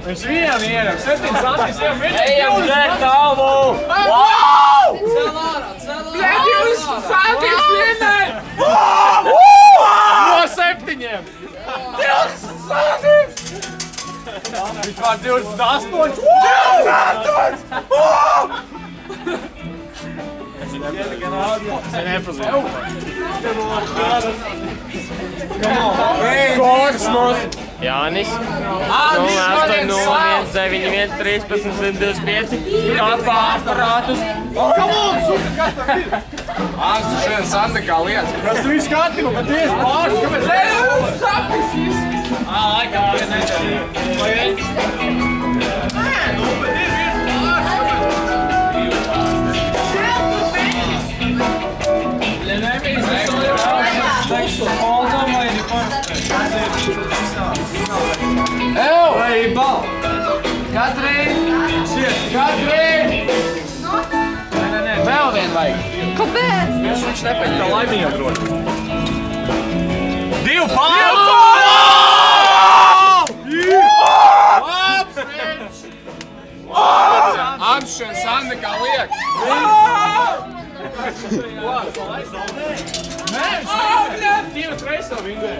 Viņš vienu ieram, 7 santis jau viņa. Ejam, dzēr tavu! Wow! Cel ārā, cel ārā! Bļet, 20 santis vienai! No 7! 20 santis! Viņš var 28! 28! Es nepazinu. Kosmos! Jānis, 0801911325 kapā aparātus. Kas tam ir? Ārstu šodien Santa kā lietas. Kas tu visu skatību, bet tiesi pārši, kāpēc Sapis! laikam tie nedēļ. Vai es? Nē, nu, bet ir viens pārši, Ew! Vai bal! Katrīn! Katrīn! Vēl vien vajag. Kāpēc? viņš nepēc tā laimīga grot. 2 pāri! Labs viņš! Anšen Sanda kā liek! Nē, viņš divas reizes savu vingē.